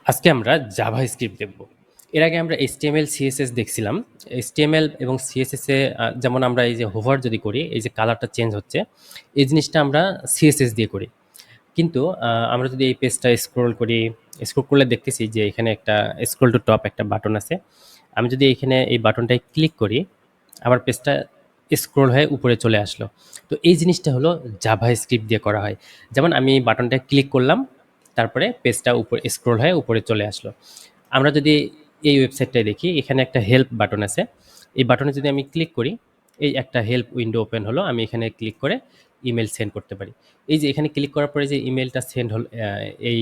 আজকে আমরা জাভাস্ক্রিপ্ট দেখব। এর আগে আমরা HTML, CSS দেখছিলাম। HTML এবং CSS এ যেমন আমরা এই যে হোভার যদি করি, এই যে কালারটা চেঞ্জ হচ্ছে, এই জিনিসটা আমরা CSS দিয়ে করি। কিন্তু আমরা যদি এই পেজটা স্ক্রল করি, স্ক্রল করলে দেখতেছি যে এখানে একটা স্ক্রল টু টপ একটা বাটন আছে। আমি যদি এখানে এই বাটনটায় ক্লিক করি, আমার পেজটা স্ক্রল হয়ে উপরে চলে আসলো। তো এই জিনিসটা হলো জাভাস্ক্রিপ্ট দিয়ে করা হয়। যেমন আমি এই বাটনটায় ক্লিক করলাম, তারপরে পেজটা উপরে স্ক্রল হয়ে উপরে চলে আসলো। আমরা যদি এই ওয়েবসাইটটায় দেখি, এখানে একটা হেল্প বাটন আছে। এই বাটনে যদি আমি ক্লিক করি, এই একটা হেল্প উইন্ডো ওপেন হলো। আমি এখানে ক্লিক করে ইমেল সেন্ড করতে পারি। এই যে এখানে ক্লিক করার পরে যে ইমেলটা সেন্ড হল, এই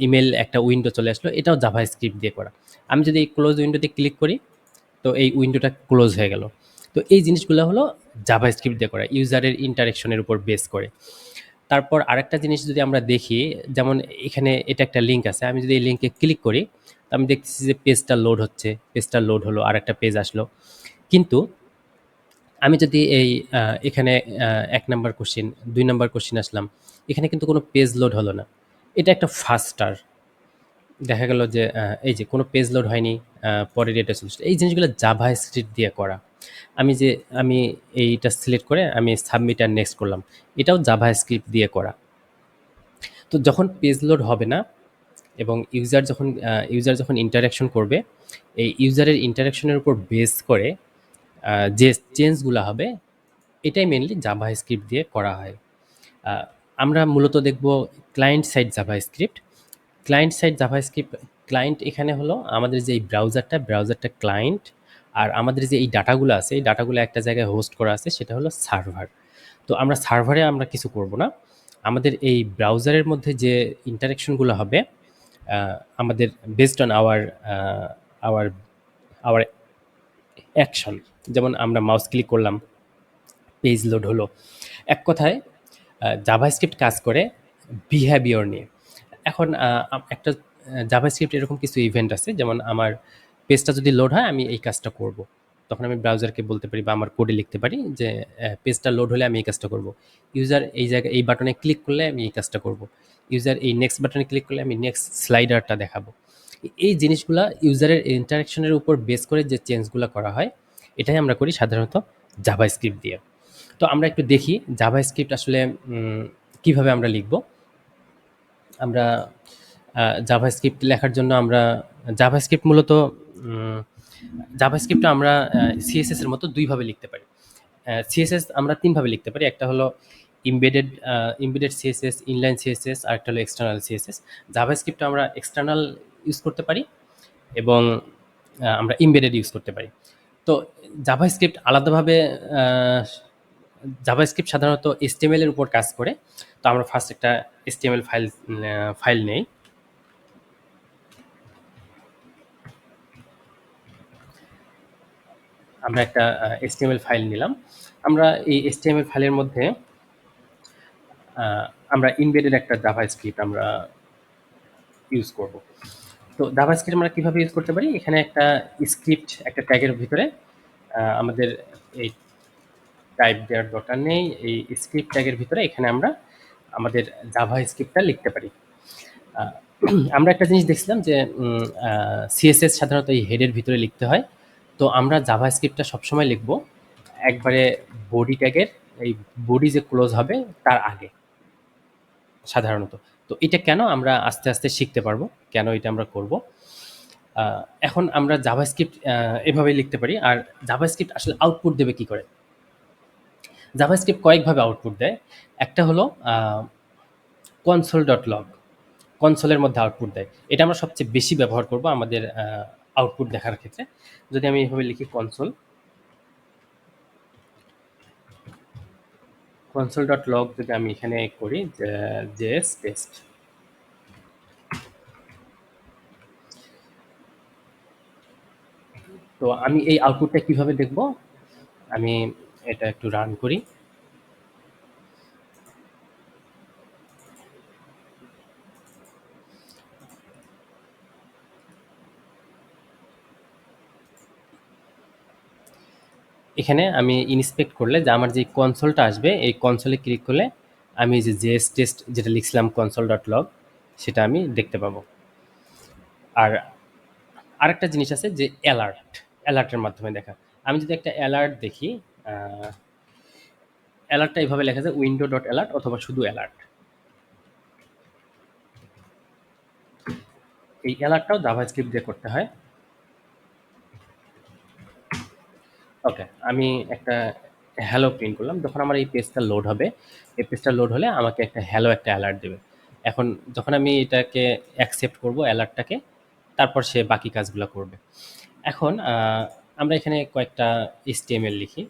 ইমেল একটা উইন্ডো চলে আসলো, এটাও জাভাস্ক্রিপ্ট দিয়ে করা। আমি যদি এই ক্লোজ উইন্ডোতে ক্লিক করি, তো এই উইন্ডোটা ক্লোজ হয়ে গেল। তো এই জিনিসগুলো হলো জাভাস্ক্রিপ্ট দিয়ে করা, ইউজারের ইন্টারেকশনের উপর বেস করে। তারপর আরেকটা জিনিস যদি আমরা দেখি, যেমন এখানে এটা একটা লিঙ্ক আছে, আমি যদি এই লিঙ্কে ক্লিক করি, তো আমি দেখতেছি যে পেজটা লোড হচ্ছে, পেজটা লোড হলো, আরেকটা পেজ আসলো। কিন্তু আমি যদি এই এখানে ১ নাম্বার কোশ্চেন, ২ নাম্বার কোশ্চেন আসলাম, এখানে কিন্তু কোনো পেজ লোড হলো না। এটা একটা ফাস্টার। দেখা গেল যে এই যে কোনো পেজ লোড হয়নি, পরের এটা চলে আসলো। এই জিনিসগুলো জাভাস্ক্রিপ্ট দিয়ে করা। আমি এইটা সিলেক্ট করে আমি সাবমিট আর নেক্সট করলাম। এটাও জাভাস্ক্রিপ্ট দিয়ে করা। তো যখন পেজ লোড হবে না এবং ইউজার যখন ইন্টারাকশন করবে, এই ইউজারের ইন্টারাকশনের উপর বেস করে যে চেঞ্জগুলো হবে, এটাই মেনলি জাভাস্ক্রিপ্ট দিয়ে করা হয়। আহ, আমরা মূলত দেখব client side JavaScript. Client side JavaScript, client এখানে হলো আমাদের যে এই ব্রাউজারটা ক্লায়েন্ট, আর আমাদের যে এই ডাটাগুলো আছে, এই ডাটাগুলো একটা জায়গায় হোস্ট করা আছে, সেটা হলো সার্ভার। তো আমরা সার্ভারে আমরা কিছু করব না, আমাদের এই ব্রাউজারের মধ্যে যে ইন্টারাকশনগুলো হবে, আমাদের based on our our action. যেমন আমরা মাউস ক্লিক করলাম, পেজ লোড হলো। এক কথায় জাভাস্ক্রিপ্ট কাজ করে বিহেভিয়র নিয়ে। এখন একটা জাভাস্ক্রিপ্ট এরকম কিছু ইভেন্ট আছে, যেমন আমার পেজটা যদি লোড হয় আমি এই কাজটা করব। তখন আমি ব্রাউজারকে বলতে পারি বা আমার কোডে লিখতে পারি যে পেজটা লোড হলে আমি এই কাজটা করব। ইউজার এই জায়গায় এই বাটনে ক্লিক করলে আমি এই কাজটা করব। ইউজার এই নেক্সট বাটনে ক্লিক করলে আমি নেক্সট স্লাইডারটা দেখাবো। এই জিনিসগুলা ইউজারের ইন্টারাকশনের উপর বেস করে যে চেঞ্জগুলো করা হয়, এটাই আমরা করি সাধারণত জাভাস্ক্রিপ্ট দিয়ে। তো আমরা একটু দেখি জাভাস্ক্রিপ্ট আসলে কিভাবে আমরা লিখব। আমরা জাভাস্ক্রিপ্ট লেখার জন্য আমরা জাভাস্ক্রিপ্ট মূলত জাভাস্ক্রিপ্ট আমরা সিএসএস এর মতো দুইভাবে লিখতে পারি। সিএসএস আমরা তিনভাবে লিখতে পারি। একটা হলো ইমবেডেড সিএসএস, ইনলাইন সিএসএস, আর একটা হলো এক্সটার্নাল সিএসএস। জাভাস্ক্রিপ্ট আমরা এক্সটার্নাল ইউজ করতে পারি এবং আমরা ইমবেডেড ইউজ করতে পারি। তো জাভাস্ক্রিপ্ট আলাদাভাবে, জাভাস্ক্রিপ্ট সাধারণত HTML এর উপর কাজ করে। তো আমরা ফার্স্ট একটা HTML ফাইল নেই। আমরা একটা HTML ফাইল নিলাম। আমরা এই HTML ফাইলের মধ্যে আমরা ইমবেডেড একটা জাভাস্ক্রিপ্ট আমরা ইউজ করব। তো জাভাস্ক্রিপ্ট আমরা কিভাবে ইউজ করতে পারি? এখানে একটা স্ক্রিপ্ট একটা ট্যাগের ভিতরে আমাদের এই টাইপ দেওয়ার দরকার নেই। এই স্ক্রিপ্ট ট্যাগের ভিতরে এখানে আমরা আমাদের জাভাস্ক্রিপ্টটা লিখতে পারি। আহ, আমরা একটা জিনিস দেখছিলাম যে সিএসএস সাধারণত এই হেডের ভিতরে লিখতে হয়। তো আমরা জাভাস্ক্রিপ্টটা সবসময় লিখব একবারে বডি ট্যাগের, এই বডি যে ক্লোজ হবে তার আগে সাধারণত। তো এটা কেন আমরা আস্তে আস্তে শিখতে পারবো, কেন এটা আমরা করব। এখন আমরা জাভাস্ক্রিপ্ট এভাবেই লিখতে পারি। আর জাভাস্ক্রিপ্ট আসলে আউটপুট দেবে কি করে? জাভাস্ক্রিপ্ট কয়েকভাবে আউটপুট দেয়। একটা হলো console.log, কনসোলের মধ্যে আউটপুট দেয়। এটা আমরা সবচেয়ে বেশি ব্যবহার করব আমাদের আউটপুট দেখার ক্ষেত্রে। যদি আমি এভাবে লিখি console.log, যদি আমি এখানে করি জেএস টেস্ট, তো আমি এই আউটপুটটা কিভাবে দেখব? আমি এটা একটু রান করি। এখানে আমি ইন্সপেক্ট করলে যে আমার যে কনসোলটা আসবে, এই কনসোলে ক্লিক করলে আমি যে জেএস টেস্ট যেটা লিখছিলাম console.log, সেটা আমি দেখতে পাবো। আর আরেকটা জিনিস আছে যে অ্যালার্ট, অ্যালার্টের মাধ্যমে দেখা। আমি যদি একটা অ্যালার্ট দেখি, অ্যালার্টটা এইভাবে লেখা যায় উইন্ডো ডট অ্যালার্ট অথবা শুধু অ্যালার্ট। এই অ্যালার্টটাও জাভাস্ক্রিপ্ট দিয়ে করতে হয়। ওকে, আমি একটা হ্যালো প্রিন্ট করলাম। যখন আমার এই পেজটা লোড হবে, এই পেজটা লোড হলে আমাকে একটা হ্যালো একটা অ্যালার্ট দেবে। এখন যখন আমি এটাকে অ্যাকসেপ্ট করব অ্যালার্টটাকে, তারপর সে বাকি কাজগুলো করবে। এখন আমরা এখানে কয়েকটা HTML লিখি।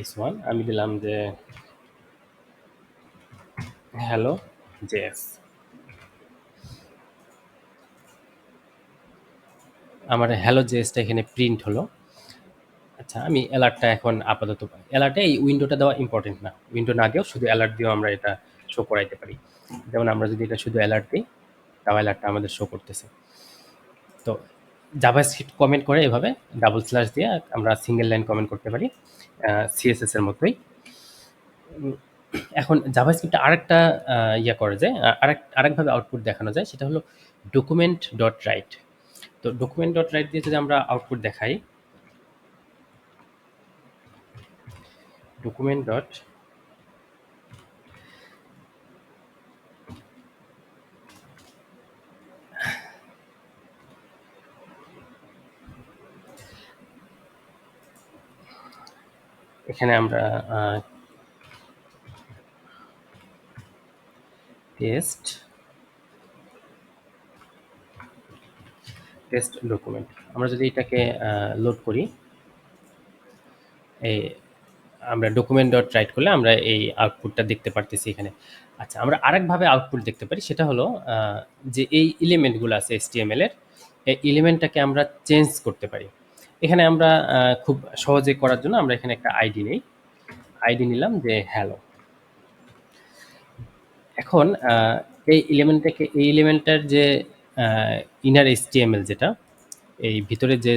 h1 আমি দিলাম যে হ্যালো জেএস। আমার হ্যালো জেএসটা এখানে প্রিন্ট হলো। আচ্ছা, আমি অ্যালার্টটা এখন আপাতত, অ্যালার্টে এই উইন্ডোটা দেওয়া ইম্পর্টেন্ট না, উইন্ডো না দিয়েও শুধু অ্যালার্ট দিয়েও আমরা এটা শো করাইতে পারি। যেমন আমরা যদি এটা শুধু অ্যালার্ট দিই, তাও অ্যালার্টটা আমাদের শো করতেছে। তো জাভাস্ক্রিপ্ট কমেন্ট করে এভাবে ডাবল স্ল্যাশ দিয়ে আমরা সিঙ্গেল লাইন কমেন্ট করতে পারি, সিএসএস এর মতোই। এখন জাভাস্ক্রিপ্টে আরেকটা ইয়ে করা যায়, আরেকভাবে আউটপুট দেখানো যায়, সেটা হলো ডকুমেন্ট ডট রাইট। তো ডকুমেন্ট ডট রাইট দিয়ে যদি আমরা আউটপুট দেখাই, ডকুমেন্ট ডট, এখানে আমরা টেস্ট টেস্ট ডকুমেন্ট, আমরা যদি এটাকে লোড করি, এই আমরা ডকুমেন্ট ডট রাইট করলে আমরা এই আউটপুটটা দেখতে পারতেছি এখানে। আচ্ছা, আমরা আরেকভাবে আউটপুট দেখতে পারি, সেটা হলো যে এই এলিমেন্টগুলো আছে HTML এর, এই এলিমেন্টটাকে আমরা চেঞ্জ করতে পারি। এখানে আমরা খুব সহজে করার জন্য আমরা এখানে একটা আইডি নেই, আইডি নিলাম যে হ্যালো। এখন এই এলিমেন্টটাকে, এই এলিমেন্টটার যে ইনার HTML যেটা, এই ভিতরে যে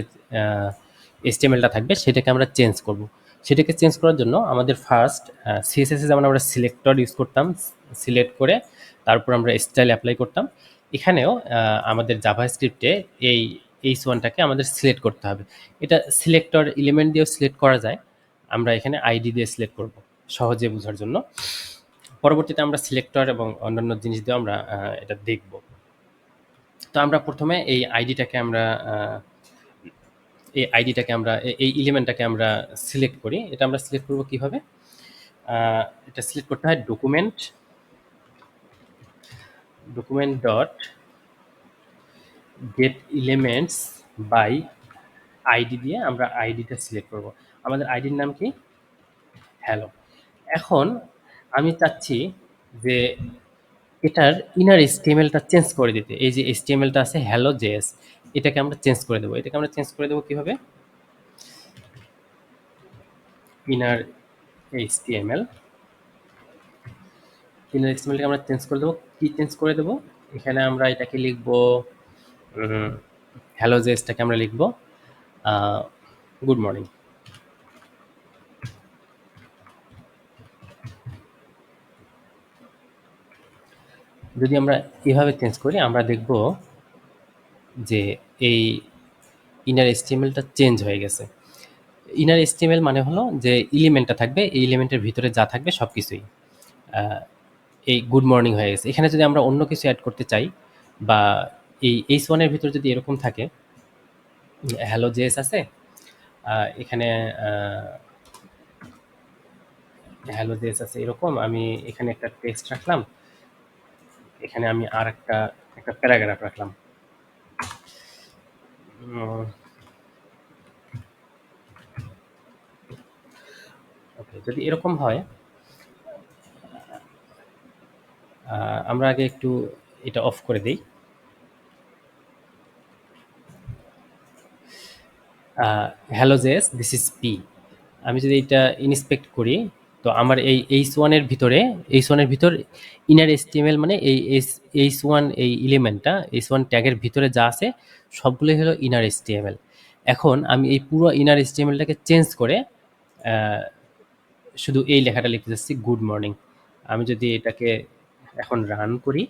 HTML-টা থাকবে সেটাকে আমরা চেঞ্জ করব। সেটাকে চেঞ্জ করার জন্য আমাদের ফার্স্ট CSS-এ যেমন আমরা সিলেক্টর ইউজ করতাম, সিলেক্ট করে তারপর আমরা স্টাইল অ্যাপ্লাই করতাম, এখানেও আমাদের জাভাস্ক্রিপ্টে এই H1-টাকে আমাদের সিলেক্ট করতে হবে। এটা সিলেক্টর এলিমেন্ট দিয়েও সিলেক্ট করা যায়, আমরা এখানে আইডি দিয়ে সিলেক্ট করব সহজে বোঝার জন্য। পরবর্তীতে আমরা সিলেক্টর এবং অন্যান্য জিনিস দিয়ে আমরা এটা দেখব। তো আমরা প্রথমে এই আইডিটাকে আমরা এই এলিমেন্টটাকে আমরা সিলেক্ট করি। এটা আমরা সিলেক্ট করব কিভাবে? এটা সিলেক্ট করতে হয় document dot get elements by ID দিয়ে আমরা আইডিটা সিলেক্ট করব। আমাদের আইডির নাম কি? হ্যালো। এখন আমি চাচ্ছি যে এটার ইনার HTML-টা চেঞ্জ করে দিতে। এই যে HTML-টা আছে হ্যালো জেএস, এটাকে আমরা চেঞ্জ করে দেবো। এটাকে আমরা চেঞ্জ করে দেবো কিভাবে? ইনার HTML, ইনার HTML-কে আমরা চেঞ্জ করে দেবো। কি চেঞ্জ করে দেবো? এখানে আমরা এটাকে লিখবো, হ্যালো জেএসটাকে আমরা লিখবো গুড মর্নিং। যদি আমরা এভাবে চেঞ্জ করি, আমরা দেখব যে এই ইনার HTML-টা চেঞ্জ হয়ে গেছে। ইনার HTML মানে হলো যে এলিমেন্টটা থাকবে, এই এলিমেন্টের ভিতরে যা থাকবে সব কিছুই এই গুড মর্নিং হয়ে গেছে। এখানে যদি আমরা অন্য কিছু অ্যাড করতে চাই, বা এই H1-এর ভিতরে যদি এরকম থাকে, হ্যালো জেএস আছে, এখানে হ্যালো জেএস আছে এরকম, আমি এখানে একটা টেক্সট রাখলাম, এখানে আমি আর একটা প্যারাগ্রাফ রাখলাম। ওকে, যদি এরকম হয়, আমরা আগে একটু এটা অফ করে দিই। Hello JS this is P. আমি যদি এটা ইন্সপেক্ট করি, তো আমার এই H1-এর ভিতর ইনার HTML মানে এই H1, এই এলিমেন্টটা H1 ট্যাগের ভিতরে যা আছে সবগুলোই হলো ইনার HTML। এখন আমি এই পুরো ইনার HTML-টাকে চেঞ্জ করে শুধু এই লেখাটা লিখতে যাচ্ছি গুড মর্নিং। আমি যদি এটাকে এখন রান করি।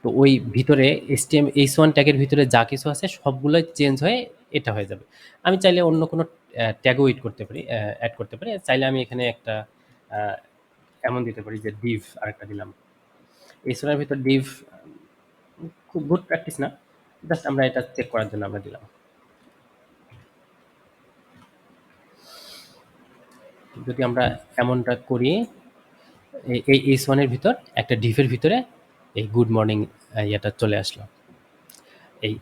তো ওই ভিতরে এসটিএম এইচ1 ট্যাগের ভিতরে যা কিছু আছে সবগুলোই চেঞ্জ হয়ে এটা হয়ে যাবে। আমি চাইলে অন্য কোনো ট্যাগও অ্যাড করতে পারি। চাইলে আমি এখানে একটা আহ, এমন দিতে পারি যে ডিভ আরেকটা দিলাম। এইচ1 এর ভিতর ডিভ খুব গুড প্র্যাকটিস না, জাস্ট আমরা এটা চেক করার জন্য আমরা দিলাম। যদি আমরা এমনটা করি, এই এইচ1 এর ভিতর একটা ডিভের ভিতরে এই গুড মর্নিং ইয়েটা চলে আসলো। এই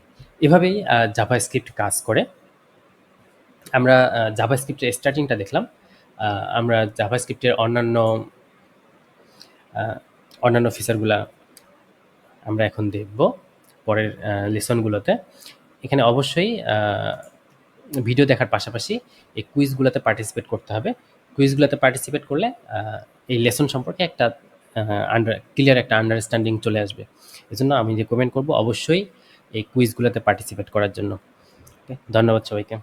এভাবেই জাভাস্ক্রিপ্ট কাজ করে। আমরা জাভাস্ক্রিপ্টের স্টার্টিংটা দেখলাম। আমরা জাভাস্ক্রিপ্টের অন্যান্য ফিচারগুলা আমরা এখন দেখব পরের লেসনগুলোতে। এখানে অবশ্যই ভিডিও দেখার পাশাপাশি এই কুইজগুলোতে পার্টিসিপেট করতে হবে। কুইজগুলোতে পার্টিসিপেট করলে এই লেসন সম্পর্কে একটা ক্লিয়ার একটা আন্ডারস্ট্যান্ডিং চলে আসবে। এজন্য আমি রেকমেন্ড করব অবশ্যই এই কুইজগুলোতে পার্টিসিপেট করার জন্য। ওকে, ধন্যবাদ সবাইকে।